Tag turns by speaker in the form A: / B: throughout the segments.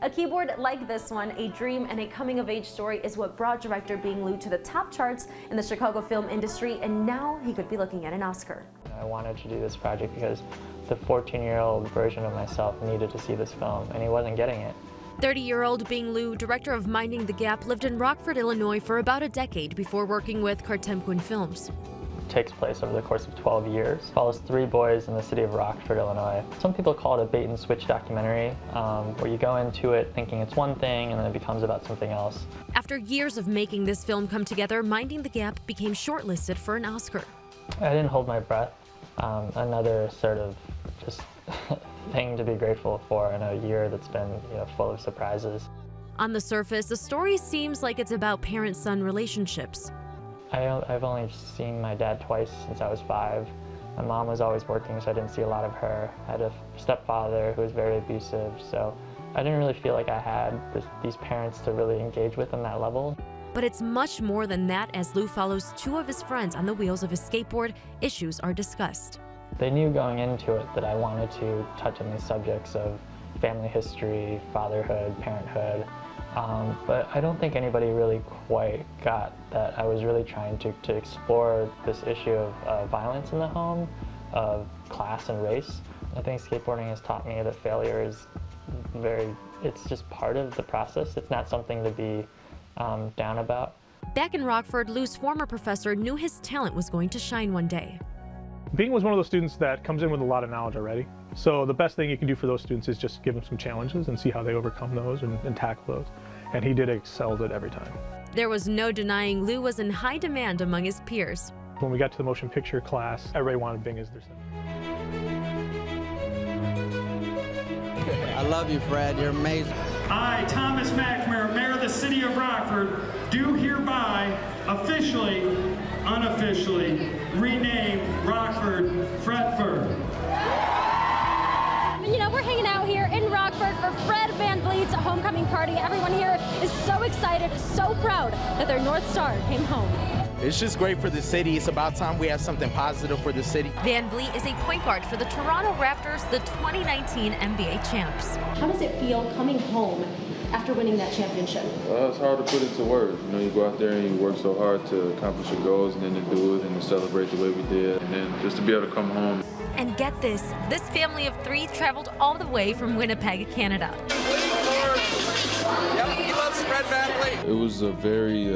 A: A keyboard like this one, a dream and a coming-of-age story, is what brought director Bing Liu to the top charts in the Chicago film industry, and now he could be looking at an Oscar.
B: I wanted to do this project because the 14-year-old version of myself needed to see this film, and he wasn't getting it.
C: 30-year-old Bing Liu, director of Minding the Gap, lived in Rockford, Illinois for about a decade before working with Kartemquin Films.
B: It takes place over the course of 12 years. It follows 3 boys in the city of Rockford, Illinois. Some people call it a bait-and-switch documentary, where you go into it thinking it's one thing and then it becomes about something else.
C: After years of making this film come together, Minding the Gap became shortlisted for an Oscar.
B: I didn't hold my breath. Another sort of just thing to be grateful for in a year that's been, full of surprises.
C: On the surface, the story seems like it's about parent-son relationships.
B: I've only seen my dad twice since I was 5. My mom was always working, so I didn't see a lot of her. I had a stepfather who was very abusive, so I didn't really feel like I had these parents to really engage with on that level.
C: But it's much more than that. As Liu follows 2 of his friends on the wheels of his skateboard, issues are discussed.
B: They knew going into it that I wanted to touch on these subjects of family history, fatherhood, parenthood, but I don't think anybody really quite got that I was really trying to explore this issue of violence in the home, of class and race. I think skateboarding has taught me that failure is it's just part of the process. It's not something to be down about.
C: Back in Rockford, Liu's former professor knew his talent was going to shine one day.
D: Bing was one of those students that comes in with a lot of knowledge already. So the best thing you can do for those students is just give them some challenges and see how they overcome those and tackle those. And he excelled at every time.
C: There was no denying Liu was in high demand among his peers.
D: When we got to the motion picture class, everybody wanted Bing as their son.
E: I love you, Fred. You're amazing.
F: I, Thomas McNamara, Mayor of the City of Rockford, do hereby officially, unofficially rename Rockford Fredford.
G: We're hanging out here in Rockford for Fred VanVleet's homecoming party. Everyone here is so excited, so proud that their North Star came home.
E: It's just great for the city. It's about time we have something positive for the city.
C: VanVleet is a point guard for the Toronto Raptors, the 2019 NBA champs.
G: How does it feel coming home after winning that championship?
H: It's hard to put into words. You go out there and you work so hard to accomplish your goals, and then to do it and to celebrate the way we did, and then just to be able to come home.
C: And get this family of 3 traveled all the way from Winnipeg, Canada.
E: He loves Fred VanVleet.
H: It was a very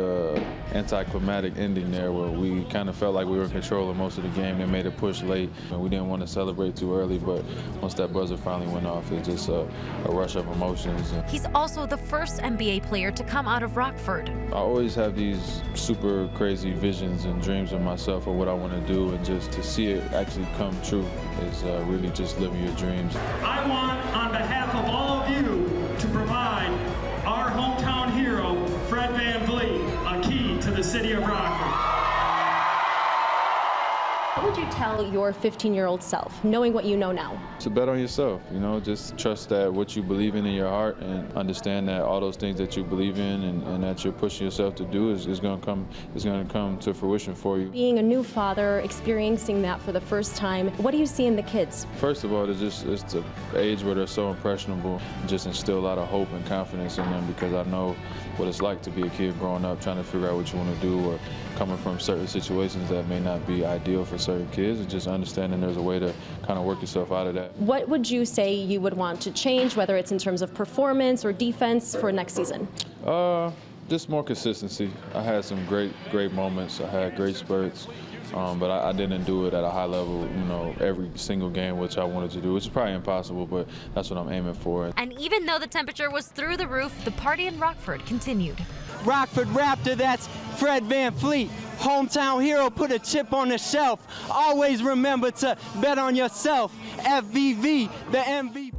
H: anticlimactic ending there where we kind of felt like we were in control of most of the game. They made a push late, and we didn't want to celebrate too early, but once that buzzer finally went off, it just a rush of emotions.
C: He's also the first NBA player to come out of Rockford.
H: I always have these super crazy visions and dreams of myself of what I want to do, and just to see it actually come true is really just living your dreams.
F: I want, on behalf of all of you, to provide our hometown hero, Fred VanVleet, a key to the city of Rockford.
G: What would you tell your 15-year-old self, knowing what you know now?
H: To bet on yourself, just trust that what you believe in your heart, and understand that all those things that you believe in and that you're pushing yourself to do is going to come to fruition for you.
G: Being a new father, experiencing that for the first time, what do you see in the kids?
H: First of all, it's the age where they're so impressionable. Just instill a lot of hope and confidence in them, because I know what it's like to be a kid growing up, trying to figure out what you want to do, or coming from certain situations that may not be ideal for certain kids, and just understanding there's a way to kind of work yourself out of that.
G: What would you say you would want to change, whether it's in terms of performance or defense for next season?
H: Just more consistency. I had some great moments. I had great spurts, but I didn't do it at a high level, every single game, which I wanted to do, which is probably impossible, but that's what I'm aiming for.
C: And even though the temperature was through the roof, the party in Rockford continued.
E: Rockford Raptor, that's Fred VanVleet. Hometown hero, put a chip on the shelf. Always remember to bet on yourself. FVV, the MVP.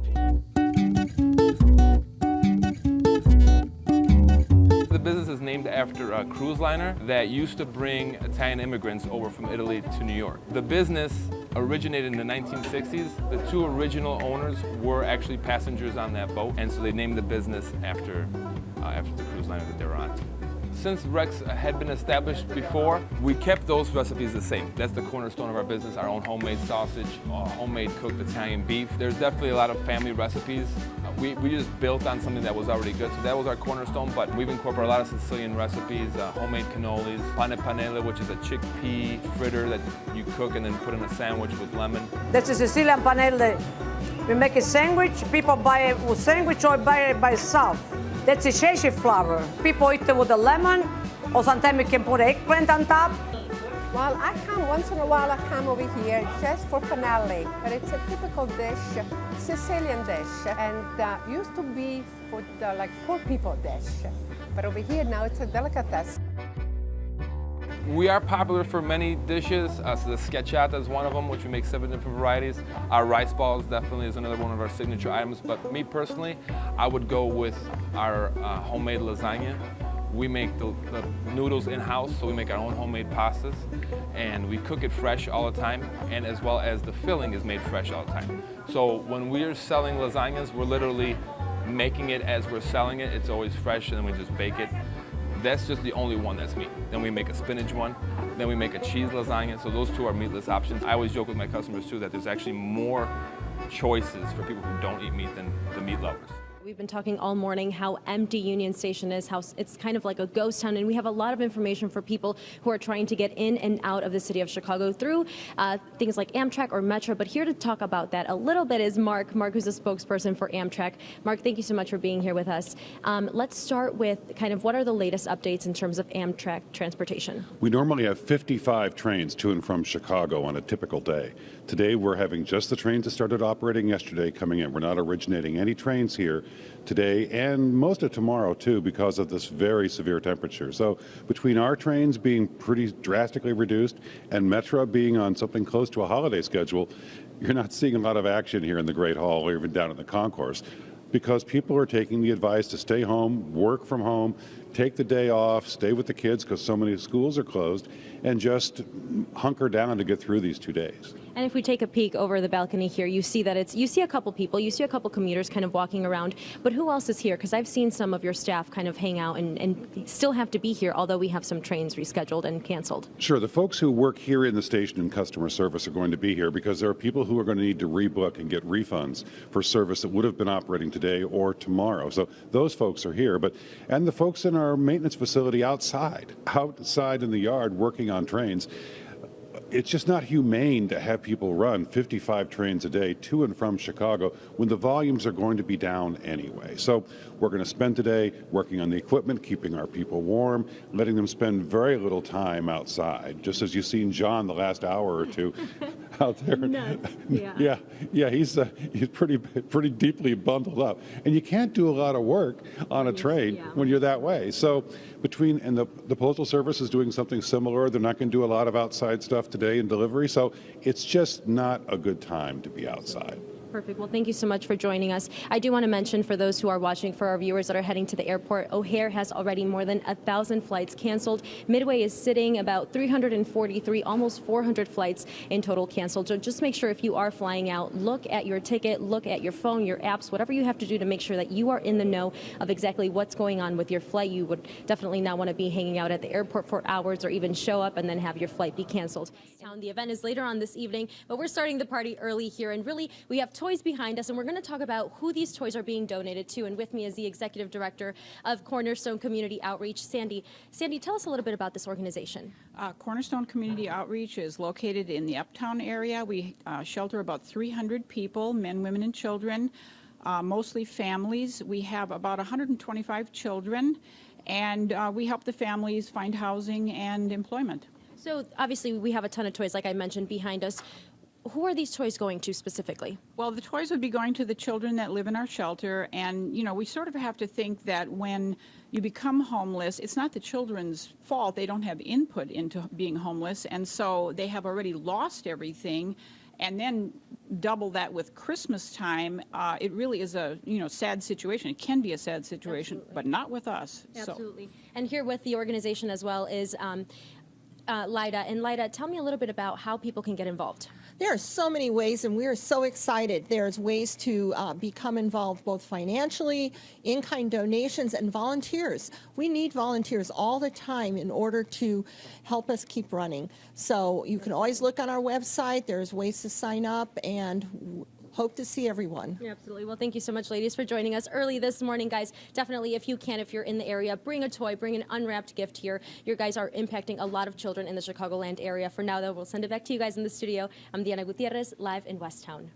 I: The business is named after a cruise liner that used to bring Italian immigrants over from Italy to New York. The business originated in the 1960s. The 2 original owners were actually passengers on that boat, and so they named the business after the cruise liner that they were on. Since Rex had been established before, we kept those recipes the same. That's the cornerstone of our business, our own homemade sausage, homemade cooked Italian beef. There's definitely a lot of family recipes. We just built on something that was already good, so that was our cornerstone, but we've incorporated a lot of Sicilian recipes, homemade cannolis, pane panelle, which is a chickpea fritter that you cook and then put in a sandwich with lemon.
J: That's a Sicilian panelle. We make a sandwich, people buy it with sandwich or buy it by itself. That's a sesame flour. People eat it with a lemon, or sometimes you can put eggplant on top.
K: Well, I come once in a while. I come over here just for panelli, but it's a typical dish, Sicilian dish, and used to be for the like poor people dish, but over here now it's a delicatessen.
I: We are popular for many dishes. So the schiacciata is one of them, which we make 7 different varieties. Our rice balls definitely is another one of our signature items. But me personally, I would go with our homemade lasagna. We make the noodles in-house, so we make our own homemade pastas, and we cook it fresh all the time, and as well as the filling is made fresh all the time. So when we're selling lasagnas, we're literally making it as we're selling it. It's always fresh, and then we just bake it. That's just the only one that's meat. Then we make a spinach one, then we make a cheese lasagna, so those two are meatless options. I always joke with my customers too that there's actually more choices for people who don't eat meat than the meat lovers.
A: We've been talking all morning how empty Union Station is, how it's kind of like a ghost town, and we have a lot of information for people who are trying to get in and out of the city of Chicago through things like Amtrak or Metro. But here to talk about that a little bit is Mark, who's a spokesperson for Amtrak. Mark, thank you so much for being here with us. Let's start with kind of what are the latest updates in terms of Amtrak transportation?
L: We normally have 55 trains to and from Chicago on a typical day. Today we're having just the trains that started operating yesterday coming in. We're not originating any trains here today and most of tomorrow too because of this very severe temperature. So between our trains being pretty drastically reduced and Metro being on something close to a holiday schedule, you're not seeing a lot of action here in the Great Hall or even down in the concourse because people are taking the advice to stay home, work from home, take the day off, stay with the kids because so many schools are closed, and just hunker down to get through these 2 days.
A: And if we take a peek over the balcony here, you see that you see a couple people, you see a couple commuters kind of walking around, but who else is here? Because I've seen some of your staff kind of hang out and still have to be here, although we have some trains rescheduled and canceled.
L: Sure, the folks who work here in the station in customer service are going to be here because there are people who are going to need to rebook and get refunds for service that would have been operating today or tomorrow. So those folks are here, and the folks in our maintenance facility outside in the yard working on trains. It's just not humane to have people run 55 trains a day to and from Chicago when the volumes are going to be down anyway. So we're going to spend today working on the equipment, keeping our people warm, letting them spend very little time outside, just as you've seen John the last hour or two out there.
A: Nuts.
L: Yeah, he's pretty deeply bundled up. And you can't do a lot of work on a train when you're that way. So the Postal Service is doing something similar. They're not going to do a lot of outside stuff today in delivery. So it's just not a good time to be outside.
A: Perfect. Well, thank you so much for joining us. I do want to mention for those who are watching, for our viewers that are heading to the airport, O'Hare has already more than 1,000 flights canceled. Midway is sitting about 343, almost 400 flights in total canceled. So just make sure if you are flying out, look at your ticket, look at your phone, your apps, whatever you have to do to make sure that you are in the know of exactly what's going on with your flight. You would definitely not want to be hanging out at the airport for hours or even show up and then have your flight be canceled. The event is later on this evening, but we're starting the party early here, and really we have toys behind us, and we're going to talk about who these toys are being donated to. And with me is the Executive Director of Cornerstone Community Outreach, Sandy. Sandy, tell us a little bit about this organization.
M: Cornerstone Community Outreach is located in the Uptown area. We shelter about 300 people, men, women, and children, mostly families. We have about 125 children, and we help the families find housing and employment.
A: So obviously we have a ton of toys, like I mentioned, behind us. Who are these toys going to specifically?
M: Well, the toys would be going to the children that live in our shelter, and we sort of have to think that when you become homeless, it's not the children's fault. They don't have input into being homeless, and so they have already lost everything. And then double that with Christmas time, it really is a sad situation. It can be a sad situation, absolutely, but not with us.
A: Absolutely. So. And here with the organization as well is Lida. And Lida, tell me a little bit about how people can get involved.
N: There are so many ways, and we are so excited. There's ways to become involved both financially, in-kind donations, and volunteers. We need volunteers all the time in order to help us keep running. So you can always look on our website. There's ways to sign up, and Hope to see everyone.
A: Absolutely. Well, thank you so much, ladies, for joining us early this morning, guys. Definitely, if you can, if you're in the area, bring a toy, bring an unwrapped gift here. You guys are impacting a lot of children in the Chicagoland area. For now, though, we'll send it back to you guys in the studio. I'm Diana Gutierrez, live in Westtown.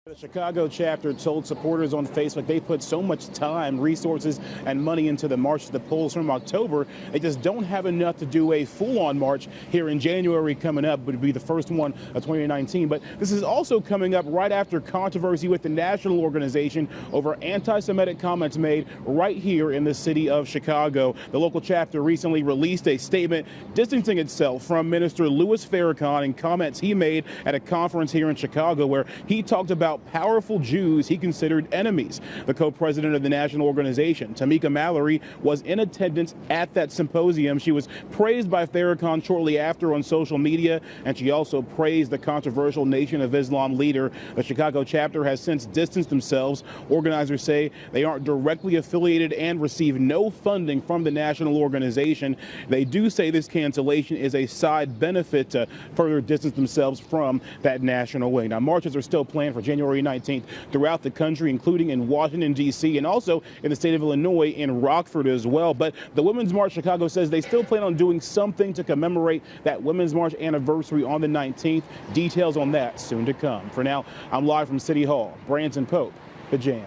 O: The Chicago chapter told supporters on Facebook they put so much time, resources, and money into the March to the Polls from October, they just don't have enough to do a full-on march here in January coming up, would be the first one of 2019. But this is also coming up right after controversy with the national organization over anti-Semitic comments made right here in the city of Chicago. The local chapter recently released a statement distancing itself from Minister Louis Farrakhan and comments he made at a conference here in Chicago where he talked about powerful Jews he considered enemies. The co-president of the national organization, Tamika Mallory, was in attendance at that symposium. She was praised by Farrakhan shortly after on social media, and she also praised the controversial Nation of Islam leader. The Chicago chapter has since distanced themselves. Organizers say they aren't directly affiliated and receive no funding from the national organization. They do say this cancellation is a side benefit to further distance themselves from that national wing. Now, marches are still planned for January 19th throughout the country, including in Washington, D.C., and also in the state of Illinois in Rockford as well. But the Women's March Chicago says they still plan on doing something to commemorate that Women's March anniversary on the 19th. Details on that soon to come. For now, I'm live from City Hall. Branson Pope, The Jam.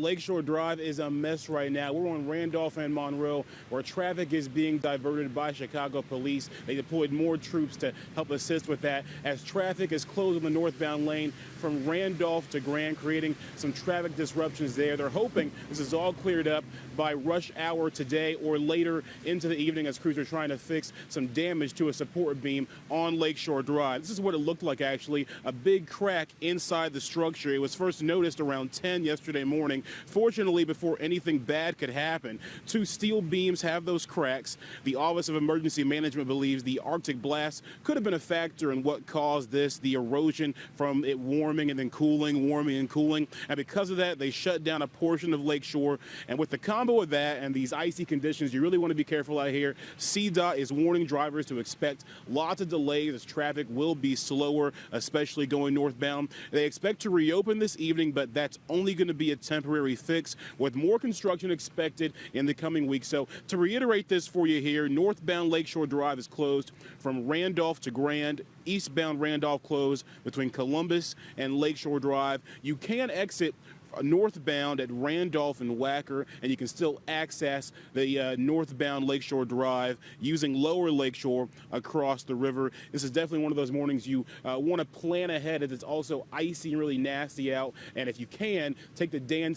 O: Lakeshore Drive is a mess right now. We're on Randolph and Monroe, where traffic is being diverted by Chicago police. They deployed more troops to help assist with that as traffic is closed on the northbound lane from Randolph to Grand, creating some traffic disruptions there. They're hoping this is all cleared up by rush hour today or later into the evening as crews are trying to fix some damage to a support beam on Lakeshore Drive. This is what it looked like, actually, a big crack inside the structure. It was first noticed around 10 yesterday morning. Fortunately, before anything bad could happen, 2 steel beams have those cracks. The Office of Emergency Management believes the Arctic blast could have been a factor in what caused this, the erosion from it warming and then cooling, warming and cooling. And because of that, they shut down a portion of Lakeshore. And with the combo of that and these icy conditions, you really want to be careful out here. CDOT is warning drivers to expect lots of delays as traffic will be slower, especially going northbound. They expect to reopen this evening, but that's only going to be a temporary fix with more construction expected in the coming weeks. So to reiterate this for you here, northbound Lakeshore Drive is closed from Randolph to Grand. Eastbound Randolph closed between Columbus and Lakeshore Drive. You can exit northbound at Randolph and Wacker, and you can still access the northbound Lakeshore Drive using lower Lakeshore across the river. This is definitely one of those mornings you want to plan ahead, as it's also icy and really nasty out. And if you can, take the Dan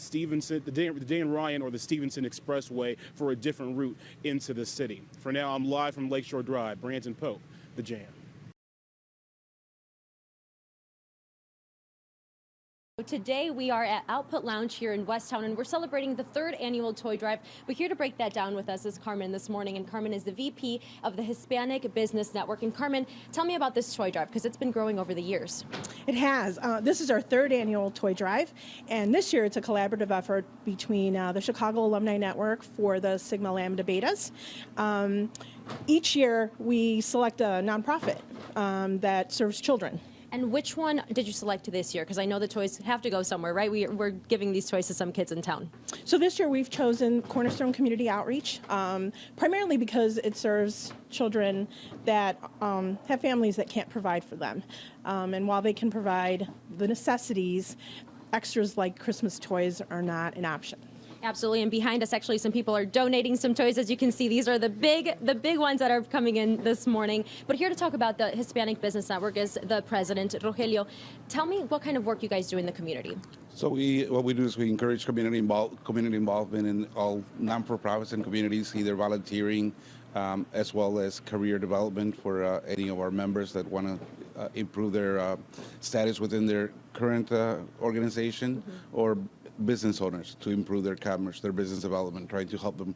O: Ryan or the Stevenson Expressway for a different route into the city. For now, I'm live from Lakeshore Drive. Branson Pope, The Jam.
A: Today we are at Output Lounge here in Westtown, and we're celebrating the 3rd annual toy drive. But here to break that down with us is Carmen this morning, and Carmen is the VP of the Hispanic Business Network. And Carmen, tell me about this toy drive, because it's been growing over the years.
P: It has. This is our 3rd annual toy drive, and this year it's a collaborative effort between the Chicago Alumni Network for the Sigma Lambda Betas. Each year we select a nonprofit that serves children.
A: And which one did you select this year? Because I know the toys have to go somewhere, right? We're giving these toys to some kids in town.
P: So this year we've chosen Cornerstone Community Outreach, primarily because it serves children that have families that can't provide for them. And while they can provide the necessities, extras like Christmas toys are not an option.
A: Absolutely, and behind us, actually, some people are donating some toys. As you can see, these are the big ones that are coming in this morning. But here to talk about the Hispanic Business Network is the president, Rogelio. Tell me what kind of work you guys do in the community.
Q: So what we do is we encourage community involvement in all non-for-profits and communities, either volunteering as well as career development for any of our members that want to improve their status within their current organization, or business owners to improve their commerce, their business development, trying to help them,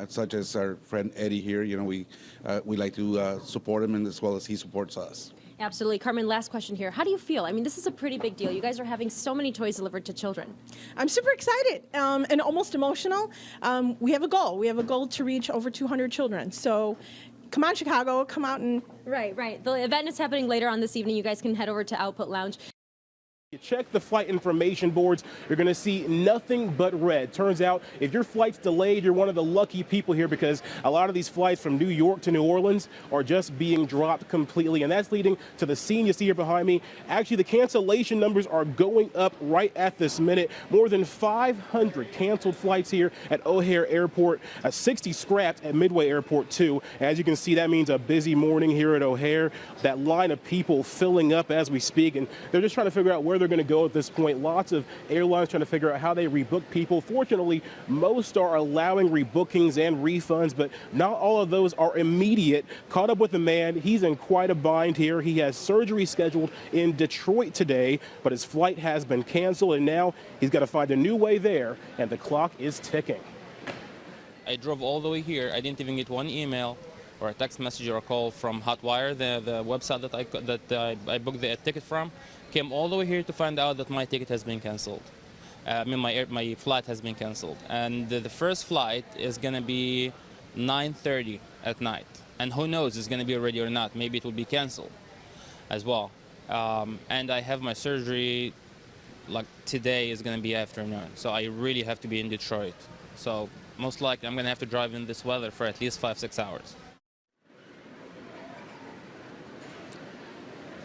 Q: such as our friend Eddie here. You know, we like to support him, and as well as he supports us.
A: Absolutely. Carmen, last question here. How do you feel? I mean, this is a pretty big deal. You guys are having so many toys delivered to children.
P: I'm super excited and almost emotional. We have a goal. We have a goal to reach over 200 children. So come on, Chicago, come out and...
A: Right. The event is happening later on this evening. You guys can head over to Output Lounge.
O: You check the flight information boards, you're going to see nothing but red. Turns out if your flight's delayed, you're one of the lucky people here because a lot of these flights from New York to New Orleans are just being dropped completely. And that's leading to the scene you see here behind me. Actually, the cancellation numbers are going up right at this minute. More than 500 canceled flights here at O'Hare Airport, 60 scrapped at Midway Airport too. As you can see, that means a busy morning here at O'Hare. That line of people filling up as we speak, and they're just trying to figure out where they're going to go at this point. Lots of airlines trying to figure out how they rebook people. Fortunately, most are allowing rebookings and refunds, but not all of those are immediate. Caught up with a man, he's in quite a bind here. He has surgery scheduled in Detroit today, but his flight has been canceled, and now he's got to find a new way there, and the clock is ticking.
R: I drove all the way here. I didn't even get one email or a text message or a call from Hotwire, the website that I booked the ticket from. Came all the way here to find out that my ticket has been canceled. My flight has been canceled. And the first flight is going to be 9:30 at night. And who knows, it's going to be ready or not. Maybe it will be canceled as well. And I have my surgery, like today is going to be afternoon. So I really have to be in Detroit. So most likely I'm going to have to drive in this weather for at least 5-6 hours.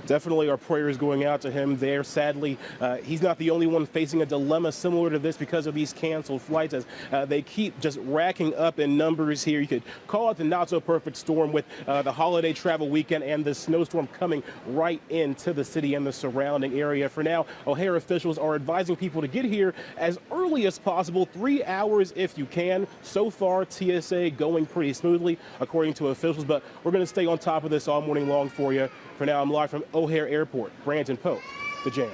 O: Definitely our prayers going out to him there. Sadly, he's not the only one facing a dilemma similar to this because of these canceled flights as they keep just racking up in numbers here. You could call it the not-so-perfect storm with the holiday travel weekend and the snowstorm coming right into the city and the surrounding area. For now, O'Hare officials are advising people to get here as early as possible, 3 hours if you can. So far, TSA going pretty smoothly, according to officials, but we're going to stay on top of this all morning long for you. For now, I'm live from O'Hare Airport. Brandon Pope, The Jam.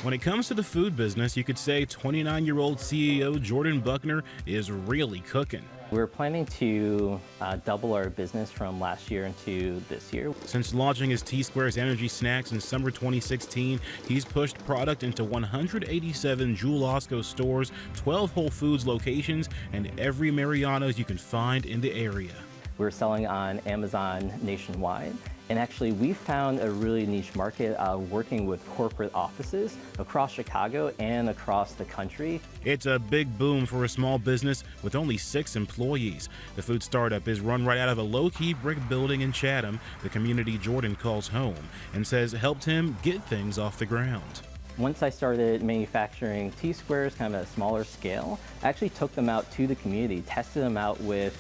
S: When it comes to the food business, you could say 29-year-old CEO Jordan Buckner is really cooking.
T: We're planning to double our business from last year into this year.
S: Since launching his T-Squares Energy Snacks in summer 2016, he's pushed product into 187 Jewel Osco stores, 12 Whole Foods locations, and every Mariano's you can find in the area.
T: We're selling on Amazon nationwide, and actually we found a really niche market working with corporate offices across Chicago and across the country.
S: It's a big boom for a small business with only 6 employees. The food startup is run right out of a low-key brick building in Chatham, the community Jordan calls home, and says helped him get things off the ground.
T: Once I started manufacturing T-Squares kind of at a smaller scale, I actually took them out to the community, tested them out with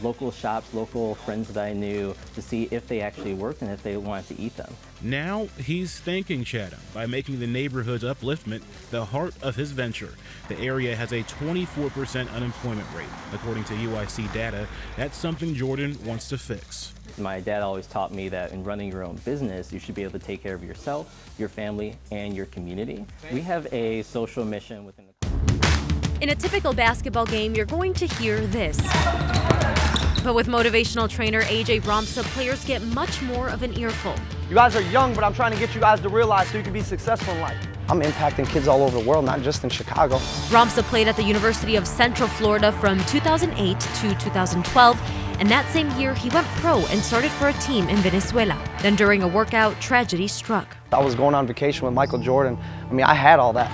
T: local shops, local friends that I knew to see if they actually worked and if they wanted to eat them.
S: Now he's thanking Chatham by making the neighborhood's upliftment the heart of his venture. The area has a 24% unemployment rate. According to UIC data, that's something Jordan wants to fix.
T: My dad always taught me that in running your own business, you should be able to take care of yourself, your family, and your community. We have a social mission within the
C: In a typical basketball game, you're going to hear this. But with motivational trainer AJ Romsa, players get much more of an earful.
U: You guys are young, but I'm trying to get you guys to realize so you can be successful in life. I'm impacting kids all over the world, not just in Chicago.
C: Romsa played at the University of Central Florida from 2008 to 2012, and that same year he went pro and started for a team in Venezuela. Then during a workout, tragedy struck.
U: I was going on vacation with Michael Jordan. I mean, I had all that.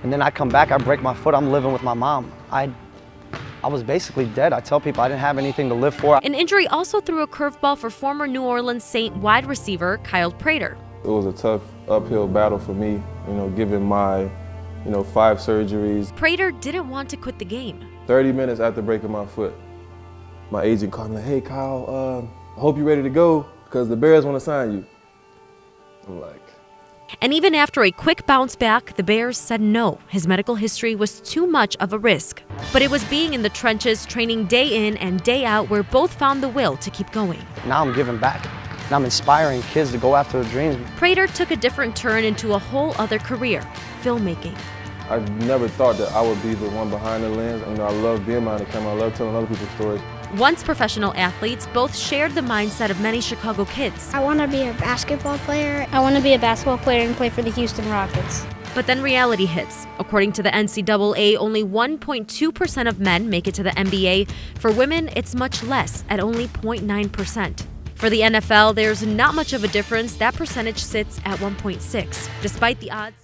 U: And then I come back, I break my foot, I'm living with my mom. I was basically dead. I tell people I didn't have anything to live for.
C: An injury also threw a curveball for former New Orleans Saint wide receiver Kyle Prater.
V: It was a tough uphill battle for me, given my, 5 surgeries.
C: Prater didn't want to quit the game.
V: 30 minutes after breaking my foot, my agent called me like, hey Kyle, I hope you're ready to go because the Bears want to sign you. I'm like.
C: And even after a quick bounce back, the Bears said no. His medical history was too much of a risk. But it was being in the trenches, training day in and day out, where both found the will to keep going.
U: Now I'm giving back. And I'm inspiring kids to go after their dreams.
C: Prater took a different turn into a whole other career, filmmaking.
V: I never thought that I would be the one behind the lens. I love being behind the camera. I love telling other people's stories.
C: Once professional athletes, both shared the mindset of many Chicago kids.
W: I want to be a basketball player. I want to be a basketball player and play for the Houston Rockets.
C: But then reality hits. According to the NCAA, only 1.2% of men make it to the NBA. For women, it's much less, at only 0.9%. For the NFL, there's not much of a difference. That percentage sits at 1.6. Despite the odds,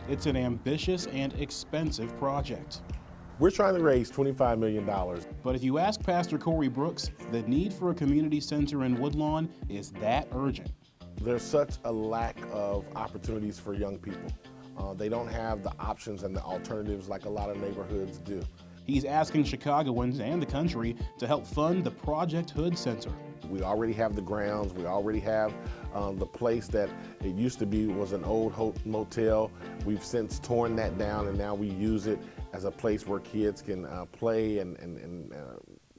O: It's an ambitious and expensive project.
B: We're trying to raise $25 million.
O: But if you ask Pastor Corey Brooks, the need for a community center in Woodlawn is that urgent.
B: There's such a lack of opportunities for young people. They don't have the options and the alternatives like a lot of neighborhoods do.
O: He's asking Chicagoans and the country to help fund the Project Hood Center.
B: We already have the grounds. We already have the place that it used to be was an old motel. We've since torn that down, and now we use it as a place where kids can play and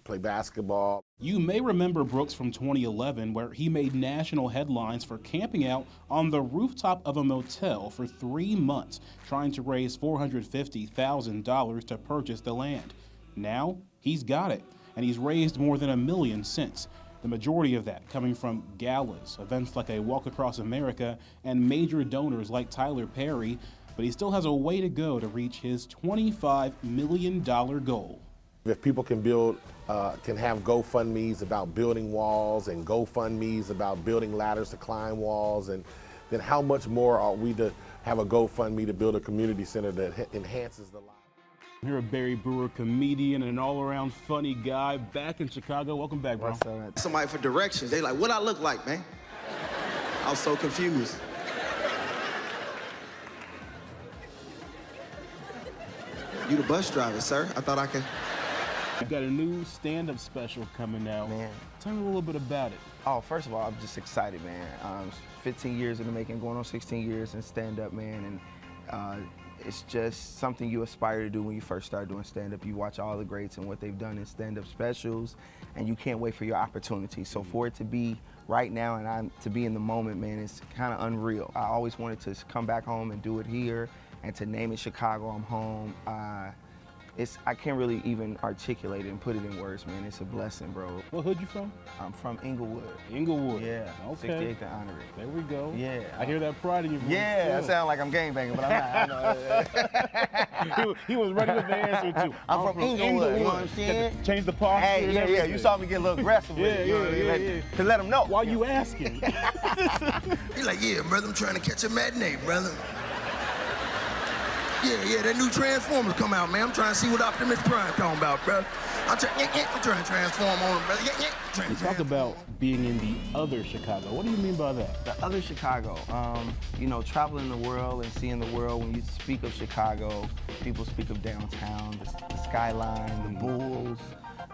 B: play basketball.
O: You may remember Brooks from 2011, where he made national headlines for camping out on the rooftop of a motel for 3 months, trying to raise $450,000 to purchase the land. Now, he's got it, and he's raised more than $1 million since. The majority of that coming from galas, events like a Walk Across America, and major donors like Tyler Perry, but he still has a way to go to reach his $25 million goal.
B: If people can have GoFundMes about building walls and GoFundMes about building ladders to climb walls, and then how much more are we to have a GoFundMe to build a community center that enhances the lives?
O: I'm here with Barry Brewer, comedian and an all-around funny guy, back in Chicago. Welcome back, bro.
D: Somebody for directions. They like, what I look like, man? I was so confused. You the bus driver, sir? I thought I could.
O: You've got a new stand-up special coming out.
W: Man.
O: Tell me a little bit about it.
W: Oh, first of all, I'm just excited, man. 15 years in the making, going on 16 years in stand-up, man, and it's just something you aspire to do when you first start doing stand-up. You watch all the greats and what they've done in stand-up specials, and you can't wait for your opportunity. So for it to be right now and to be in the moment, man, it's kind of unreal. I always wanted to come back home and do it here, and to name it Chicago, I'm home. I can't really even articulate it and put it in words, man. It's a blessing, bro.
O: What hood you from?
W: I'm from Inglewood.
O: Inglewood.
W: Yeah.
O: Okay.
W: 68th and Honorary.
O: There we go.
W: Yeah.
O: I hear that pride in your voice.
W: Yeah, I sound like I'm gangbanging, but I'm not. I know.
O: he was ready with the answer, too.
W: I'm from Inglewood, you know what I'm saying?
O: Change the posture.
W: Hey, yeah. You saw me get a little aggressive with it.
O: Yeah.
W: To let them know.
O: Why you asking?
D: He's like, yeah, brother, I'm trying to catch a matinee, brother. Yeah, that new Transformers come out, man. I'm trying to see what Optimus Prime talking about, bro. I'm trying to transform on him, brother.
O: You talk about being in the other Chicago. What do you mean by that?
W: The other Chicago, traveling the world and seeing the world. When you speak of Chicago, people speak of downtown, the skyline, the bulls,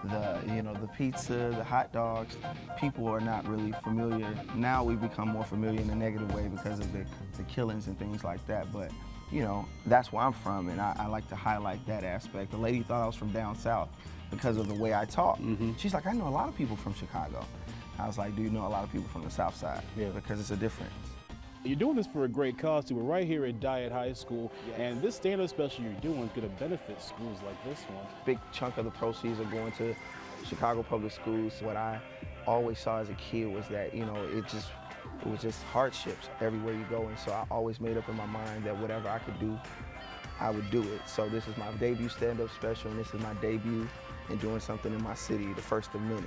W: the pizza, the hot dogs. People are not really familiar. Now we've become more familiar in a negative way because of the killings and things like that. But that's where I'm from, and I like to highlight that aspect. The lady thought I was from down south because of the way I talk. She's like, I know a lot of people from Chicago. I was like, do you know a lot of people from the south side? Yeah. Because it's a difference.
O: You're doing this for a great cause, too. We're right here at Dyett High School, and this stand-up special you're doing is going to benefit schools like this one.
W: Big chunk of the proceeds are going to Chicago Public Schools. What I always saw as a kid was that, it was just hardships everywhere you go, and so I always made up in my mind that whatever I could do, I would do it. So this is my debut stand-up special, and this is my debut in doing something in my city, the first of many.